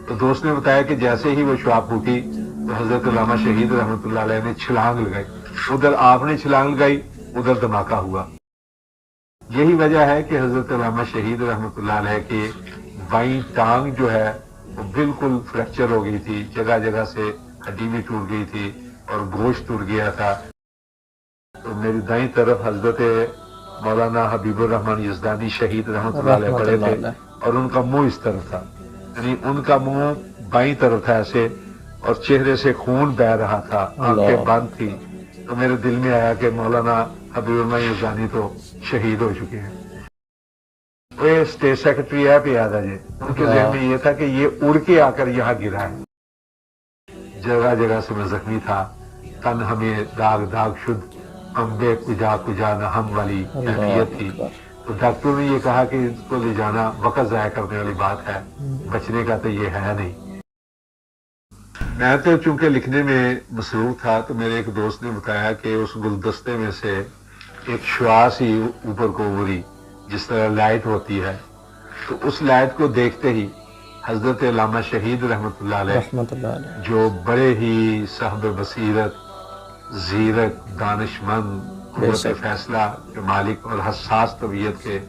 تو دوست نے بتایا کہ جیسے ہی وہ شعاع پھوٹی تو حضرت علامہ شہید رحمۃ اللہ علیہ نے چھلانگ لگائی، ادھر آپ نے چھلانگ لگائی، ادھر دھماکہ ہوا۔ یہی وجہ ہے کہ حضرت علامہ شہید رحمۃ اللہ علیہ کی بائیں ٹانگ جو ہے وہ بالکل فریکچر ہو گئی تھی، جگہ جگہ سے ہڈی بھی ٹوٹ گئی تھی اور گوشت ٹوٹ گیا تھا۔ تو میری دائیں طرف حضرت مولانا حبیب الرحمن یزدانی شہید رحمۃ اللہ علیہ رحمت کھڑے اللہ تھے علیہ۔ اور ان کا منہ اس طرف تھا، یعنی ان کا منہ بائیں طرف تھا ایسے، اور چہرے سے خون بہہ رہا تھا، آنکھیں اللہ بند تھی۔ تو میرے دل میں آیا کہ مولانا حبیب الرحمن یزدانی تو شہید ہو چکے ہیں۔ وہ اسٹیٹ سیکرٹری ہے پیادہ جی، ان کے ذہن میں یہ تھا کہ یہ اڑ کے آ کر یہاں گرا ہے۔ جگہ جگہ سے میں زخمی تھا، تن ہمیں داغ داغ شد، امبے کجا کجا نہ ہم والی کیفیت تھی۔ تو ڈاکٹروں نے یہ کہا کہ اس کو لے جانا وقت ضائع کرنے والی بات ہے، بچنے کا تو یہ ہے نہیں۔ میں تو چونکہ لکھنے میں مصروف تھا تو میرے ایک دوست نے بتایا کہ اس گلدستے میں سے ایک شعاع سی اوپر کو ابھری جس طرح لائٹ ہوتی ہے، تو اس لائٹ کو دیکھتے ہی حضرت علامہ شہید رحمۃ اللہ علیہ رحمت اللہ علیہ۔ جو بڑے ہی صاحب بصیرت، زیرک، دانش مند، قوت فیصلہ کے مالک اور حساس طبیعت کے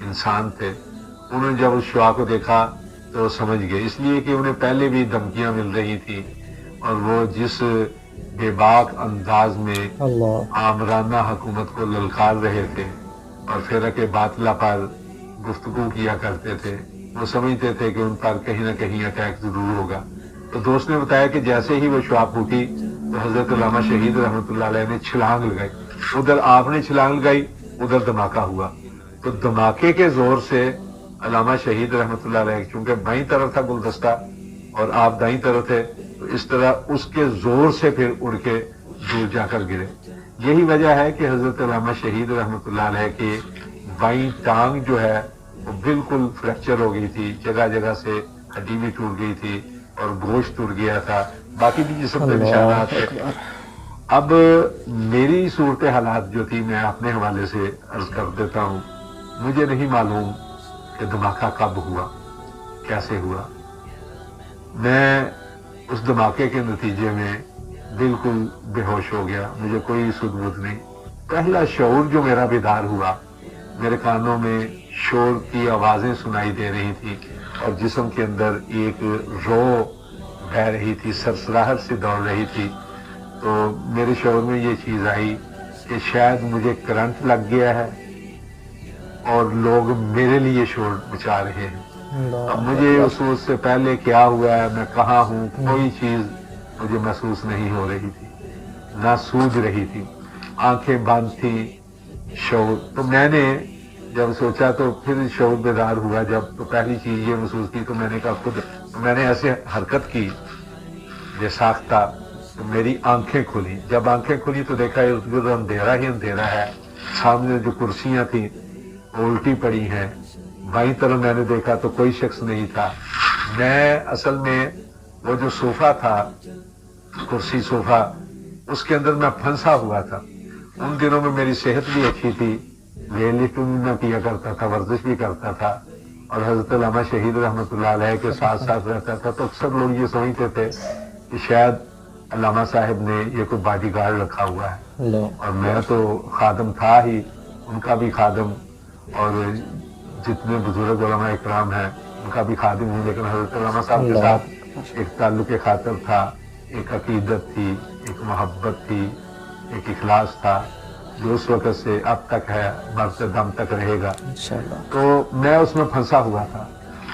انسان تھے، انہوں نے جب اس شعاع کو دیکھا تو وہ سمجھ گئے، اس لیے کہ انہیں پہلے بھی دھمکیاں مل رہی تھیں اور وہ جس بے باک انداز میں آمرانہ حکومت کو للکار رہے تھے اور فرق باطلہ پر گفتگو کیا کرتے تھے، وہ سمجھتے تھے کہ ان پر کہیں نہ کہیں اٹیک ضرور ہوگا۔ تو دوست نے بتایا کہ جیسے ہی وہ شعاع پھوٹی تو حضرت علامہ شہید رحمۃ اللہ علیہ نے چھلانگ لگائی، ادھر آپ نے چھلانگ لگائی، ادھر دھماکہ ہوا۔ تو دھماکے کے زور سے علامہ شہید رحمۃ اللہ علیہ، چونکہ بائیں طرف تھا گلدستہ اور آپ دائیں طرف تھے، تو اس طرح اس کے زور سے پھر اڑ کے دور جا کر گرے۔ یہی وجہ ہے کہ حضرت علامہ شہید رحمۃ اللہ علیہ کی بائیں ٹانگ جو ہے وہ بالکل فریکچر ہو گئی تھی، جگہ جگہ سے ہڈی بھی ٹوٹ گئی تھی اور گوشت ٹوٹ گیا تھا، باقی بھی جسم پہ نشانات تھے۔ اب میری صورت حالات جو تھی میں اپنے حوالے سے عرض کر دیتا ہوں۔ مجھے نہیں معلوم کہ دھماکہ کب ہوا، کیسے ہوا۔ میں اس دھماکے کے نتیجے میں بالکل بے ہوش ہو گیا، مجھے کوئی سدھ بدھ نہیں۔ پہلا شعور جو میرا بیدار ہوا، میرے کانوں میں شور کی آوازیں سنائی دے رہی تھی اور جسم کے اندر ایک رو بہ رہی تھی، سرسراہٹ سے دوڑ رہی تھی۔ تو میرے شعور میں یہ چیز آئی کہ شاید مجھے کرنٹ لگ گیا ہے اور لوگ میرے لیے شور مچا رہے ہیں۔ اب مجھے اس سے پہلے کیا ہوا ہے، میں کہاں ہوں، کوئی چیز مجھے محسوس نہیں ہو رہی تھی، نہ سوجھ رہی تھی، آنکھیں بند تھی۔ شعور تو میں نے جب سوچا تو پھر شعور بیدار ہوا، جب تو پہلی چیز یہ محسوس کی تو میں نے کہا خود، میں نے ایسے حرکت کی بے ساختہ، تو میری آنکھیں کھلی۔ جب آنکھیں کھلی تو دیکھا ارد گرد اندھیرا ہی اندھیرا ہے، سامنے جو کرسیاں تھیں وہ الٹی پڑی ہیں، بائیں طرف میں نے دیکھا تو کوئی شخص نہیں تھا۔ میں اصل میں وہ جو صوفہ تھا، کرسی صوفہ، اس کے اندر میں پھنسا ہوا تھا۔ ان دنوں میں میری صحت بھی اچھی تھی، ویٹ لفٹنگ بھی میں کیا کرتا تھا، ورزش بھی کرتا تھا اور حضرت علامہ شہید رحمۃ اللہ علیہ کے ساتھ ساتھ رہتا تھا، تو اکثر لوگ یہ سمجھتے تھے کہ شاید علامہ صاحب نے یہ کوئی باڈی گارڈ رکھا ہوا ہے، اور میں تو خادم تھا ہی، ان کا بھی خادم، اور جتنے بزرگ علماء اکرام ہیں ان کا بھی خادم ہوں، لیکن حضرت علامہ صاحب کے ساتھ ایک تعلق خاطر تھا، ایک عقیدت تھی، ایک محبت تھی، ایک اخلاص تھا جو اس وقت سے اب تک ہے، مرتے دم تک رہے گا۔ تو میں اس میں پھنسا ہوا تھا۔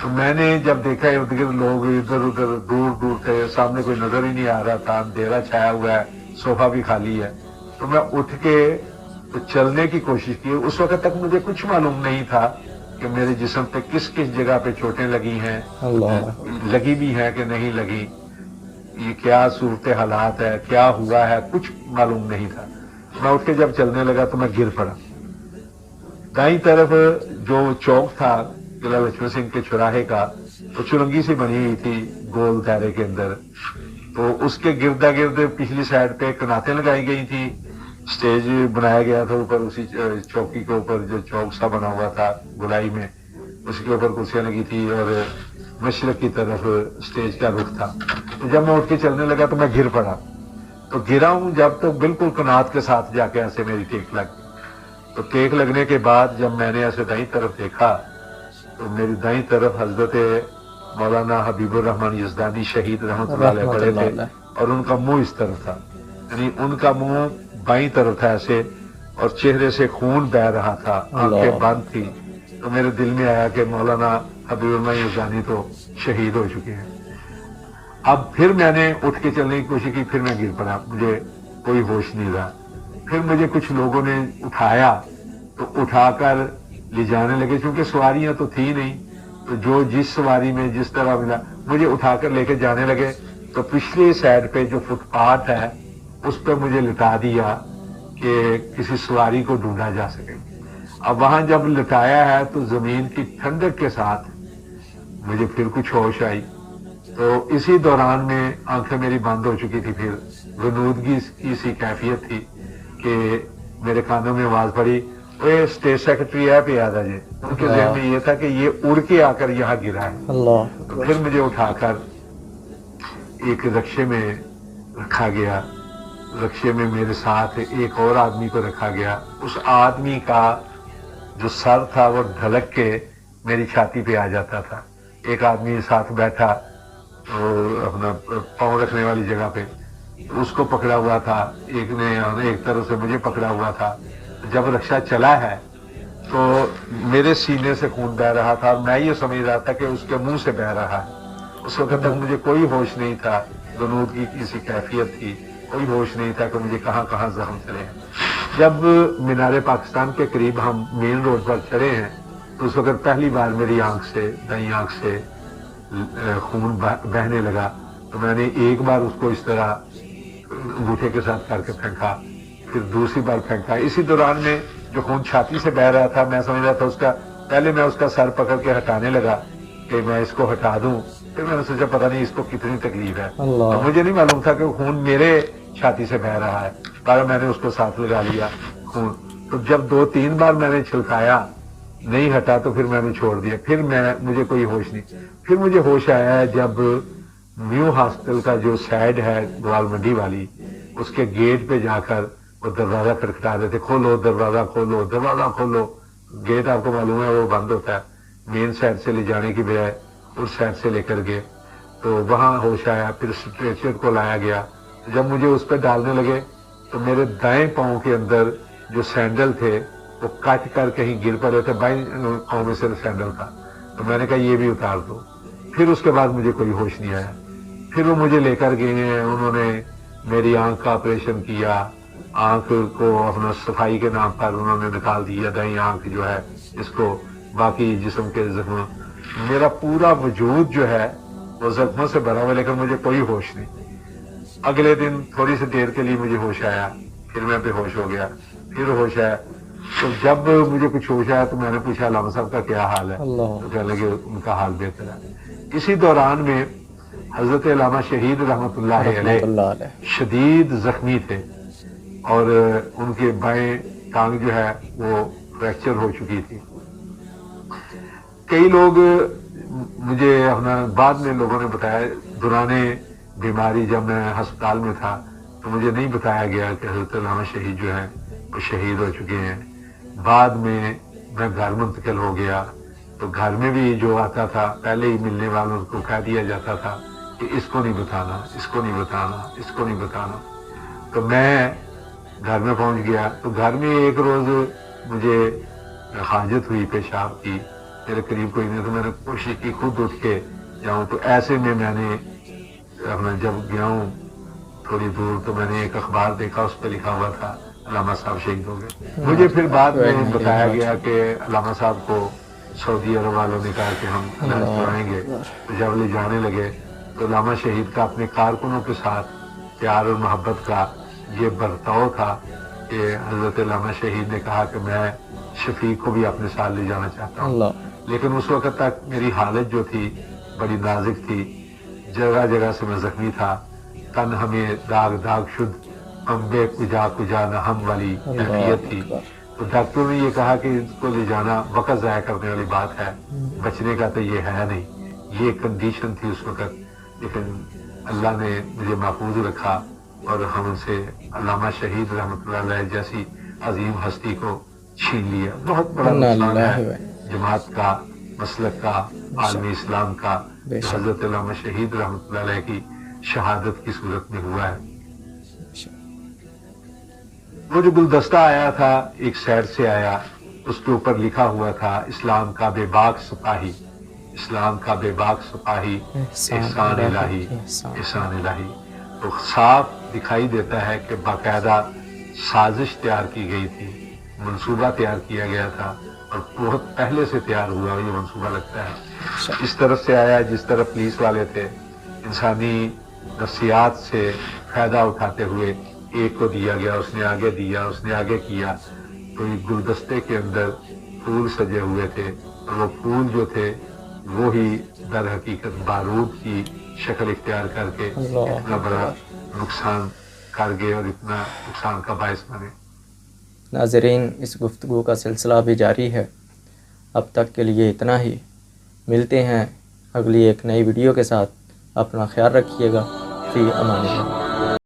تو میں نے جب دیکھا ارد گرد لوگ ادھر ادھر دور دور تھے، سامنے کوئی نظر ہی نہیں آ رہا تھا، اندھیرا چھایا ہوا ہے، صوفہ بھی خالی ہے، تو میں اٹھ کے چلنے کی کوشش کی۔ اس وقت تک مجھے کچھ معلوم نہیں تھا کہ میرے جسم پہ کس کس جگہ پہ چوٹیں لگی ہیں، لگی بھی ہیں کہ نہیں لگی، یہ کیا صورت حالات ہے، کیا ہوا ہے، کچھ معلوم نہیں تھا۔ میں اٹھ کے جب چلنے لگا تو میں گر پڑا۔ دائیں طرف جو چوک تھا قلعہ لچھمن سنگھ کے چوراہے کا، تو چرنگی سی بنی ہوئی تھی گول دائرے کے اندر، تو اس کے گردا گرد پچھلی سائڈ پہ کناتیں لگائی گئی تھی، سٹیج بنایا گیا تھا اوپر، اسی چوکی کے اوپر جو چوک سا بنا ہوا تھا گولائی میں، اس کے اوپر کرسیاں لگی تھی اور مشرق کی طرف اسٹیج کا رخ تھا. تو جب میں اٹھ کے چلنے لگا تو میں گر پڑا. تو گرا ہوں جب تو بالکل قناعت کے ساتھ جا کے ایسے میری ٹیک لگ گئی. تو ٹیک لگنے کے بعد جب میں نے ایسے دائیں طرف دیکھا تو میری دائیں طرف حضرت مولانا حبیب الرحمان یزدانی شہید رحمۃ اللہ علیہ پڑے تھے اور ان کا منہ اس طرف تھا, یعنی ان کا منہ بائیں طرف تھا ایسے, اور چہرے سے خون بہ رہا تھا, آنکھیں بند تھی. تو میرے دل میں آیا کہ مولانا حبیب الرحمان یزدانی تو شہید ہو چکے ہیں. اب پھر میں نے اٹھ کے چلنے کی کوشش کی, پھر میں گر پڑا, مجھے کوئی ہوش نہیں رہا. پھر مجھے کچھ لوگوں نے اٹھایا تو اٹھا کر لے جانے لگے, چونکہ سواریاں تو تھی نہیں, تو جو جس سواری میں جس طرح ملا مجھے اٹھا کر لے کے جانے لگے. تو پچھلی سائڈ پہ جو فٹ پاتھ ہے اس پہ مجھے لٹا دیا کہ کسی سواری کو ڈھونڈا جا سکے. اب وہاں جب لٹایا ہے تو زمین کی ٹھنڈک کے ساتھ مجھے پھر کچھ ہوش آئی. تو اسی دوران میں آنکھیں میری بند ہو چکی تھی. پھر غنودگی کی سی کیفیت تھی کہ میرے کانوں میں آواز پڑی, وہ اسٹیٹ سیکرٹری ہے پہ یاد آ جائے. ان کے ذہن میں یہ تھا کہ یہ اڑ کے آ کر یہاں گرا ہے. تو پھر مجھے اٹھا کر ایک رکشے میں رکھا گیا. رکشے میں میرے ساتھ ایک اور آدمی کو رکھا گیا. اس آدمی کا جو سر تھا وہ ڈھلک کے میری چھاتی پہ آ جاتا تھا. ایک آدمی ساتھ بیٹھا اور اپنا پاؤں رکھنے والی جگہ پہ, اس کو پکڑا ہوا تھا. ایک نے ایک طرف سے مجھے پکڑا ہوا تھا. جب رکشہ چلا ہے تو میرے سینے سے خون بہ رہا تھا, اور میں یہ سمجھ رہا تھا کہ اس کے منہ سے بہ رہا ہے. اس وقت تک مجھے کوئی ہوش نہیں تھا, غنودگی کی کسی کیفیت تھی, کوئی ہوش نہیں تھا کہ مجھے کہاں کہاں زخم چلے ہیں. جب مینار پاکستان کے قریب ہم مین روڈ پر چڑھے ہیں تو اس وقت پہلی بار میری آنکھ سے, دائیں آنکھ سے خون بہنے لگا. تو میں نے ایک بار اس کو اس طرح انگوٹھے کے ساتھ کر کے پھینکا, پھر دوسری بار پھینکا. اسی دوران میں جو خون چھاتی سے بہ رہا تھا میں سمجھ رہا تھا اس کا, پہلے میں اس کا سر پکڑ کے ہٹانے لگا کہ میں اس کو ہٹا دوں. پھر میں نے سوچا پتہ نہیں اس کو کتنی تکلیف ہے. اور مجھے نہیں معلوم تھا کہ خون میرے چھاتی سے بہ رہا ہے, پر میں نے اس کو ساتھ لگا لیا خون. تو جب 2-3 بار میں نے چھلکایا نہیں ہٹا تو پھر میں نے چھوڑ دیا. پھر مجھے کوئی ہوش نہیں. پھر مجھے ہوش آیا ہے جب نیو ہاسپٹل کا جو سائڈ ہے گوال منڈی والی, اس کے گیٹ پہ جا کر وہ دروازہ کھٹکھٹا رہے تھے, کھولو دروازہ کھولو دروازہ کھولو. گیٹ آپ کو معلوم ہے وہ بند ہوتا ہے, مین سائڈ سے لے جانے کی بجائے اس سائڈ سے لے کر گئے. تو وہاں ہوش آیا. پھر اسٹریچر کو لایا گیا. جب مجھے اس پہ ڈالنے لگے تو میرے دائیں پاؤں کے اندر جو سینڈل تھے وہ کٹ کر کہیں گر پڑے تھے, بائیں پاؤں میں صرف سینڈل تھا. تو میں نے کہا یہ بھی اتار دو. پھر اس کے بعد مجھے کوئی ہوش نہیں آیا. پھر وہ مجھے لے کر گئے ہیں, انہوں نے میری آنکھ کا آپریشن کیا. آنکھ کو اپنا صفائی کے نام پر انہوں نے نکال دیا, دائیں آنکھ جو ہے اس کو, باقی جسم کے زخم. میرا پورا وجود جو ہے وہ زخموں سے بھرا ہوا, لیکن مجھے کوئی ہوش نہیں. اگلے دن تھوڑی سی دیر کے لیے مجھے ہوش آیا, پھر میں بے ہوش ہو گیا, پھر ہوش آیا. تو جب مجھے کچھ ہوش آیا تو میں نے پوچھا علامہ صاحب کا کیا حال ہے, تو کہنے لگے ان کا حال بہتر ہے. اسی دوران میں حضرت علامہ شہید رحمۃ اللہ علیہ شدید زخمی تھے, اور ان کے بائیں ٹانگ جو ہے وہ فریکچر ہو چکی تھی. کئی لوگ مجھے اپنا بعد میں لوگوں نے بتایا, دوران بیماری جب میں ہسپتال میں تھا تو مجھے نہیں بتایا گیا کہ حضرت علامہ شہید جو ہیں وہ شہید ہو چکے ہیں. بعد میں گھر منتقل ہو گیا تو گھر میں بھی جو آتا تھا پہلے ہی ملنے والوں کو کہہ دیا جاتا تھا کہ اس کو نہیں بتانا, اس کو نہیں بتانا, اس کو نہیں بتانا. تو میں گھر میں پہنچ گیا. تو گھر میں ایک روز مجھے حاجت ہوئی پیشاب کی, میرے قریب کوئی نہیں, تو میں نے کوشش کی خود اٹھ کے جاؤں. تو ایسے میں نے اپنا جب گیا ہوں تھوڑی دور تو میں نے ایک اخبار دیکھا, اس پہ لکھا ہوا تھا علامہ صاحب شہید ہو گئے. مجھے پھر بعد میں بتایا گیا کہ علامہ صاحب کو سعودی عرب والوں نے کہا کہ ہم علاج کرائیں گے. تو جب لے جانے لگے تو علامہ شہید کا اپنے کارکنوں کے ساتھ پیار اور محبت کا یہ برتاؤ تھا کہ حضرت علامہ شہید نے کہا کہ میں شفیق کو بھی اپنے ساتھ لے جانا چاہتا ہوں. لیکن اس وقت تک میری حالت جو تھی بڑی نازک تھی, جگہ جگہ سے میں زخمی تھا, تن ہمیں داغ داغ شد امبے کجا کجا نہ ہم والی کیفیت تھی. تو ڈاکٹروں نے یہ کہا کہ اس کو لے جانا وقت ضائع کرنے والی بات ہے, بچنے کا تو یہ ہے نہیں, یہ کنڈیشن تھی اس وقت، لیکن اللہ نے مجھے محفوظ رکھا اور ہم ان سے علامہ شہید رحمۃ اللہ علیہ جیسی عظیم ہستی کو چھین لیا۔ بہت بڑا نقصان ہے جماعت کا، مسلک کا، عالم اسلام کا، حضرت علامہ شہید رحمۃ اللہ علیہ کی شہادت کی صورت میں ہوا ہے۔ وہ جو گلدستہ آیا تھا ایک سائڈ سے آیا، اس کے اوپر لکھا ہوا تھا اسلام کا بے باک سپاہی، اسلام کا بے باک سپاہی، احسان الہی، احسان الہی۔ تو صاف دکھائی دیتا ہے کہ باقاعدہ سازش تیار کی گئی تھی، منصوبہ تیار کیا گیا تھا، اور بہت پہلے سے تیار ہوا یہ منصوبہ لگتا ہے۔ اس طرف سے آیا جس طرف پولیس والے تھے، انسانی نفسیات سے فائدہ اٹھاتے ہوئے ایک کو دیا گیا، اس نے آگے دیا، اس نے آگے کیا، تو ایک گلدستے کے اندر پھول سجے ہوئے تھے، اور وہ پھول جو تھے وہی در حقیقت بارود کی شکل اختیار کر کے اتنا بڑا نقصان کر گئے اور اتنا نقصان کا باعث بنے۔ ناظرین، اس گفتگو کا سلسلہ بھی جاری ہے، اب تک کے لیے اتنا ہی، ملتے ہیں اگلی ایک نئی ویڈیو کے ساتھ، اپنا خیال رکھیے گا، فی امان اللہ۔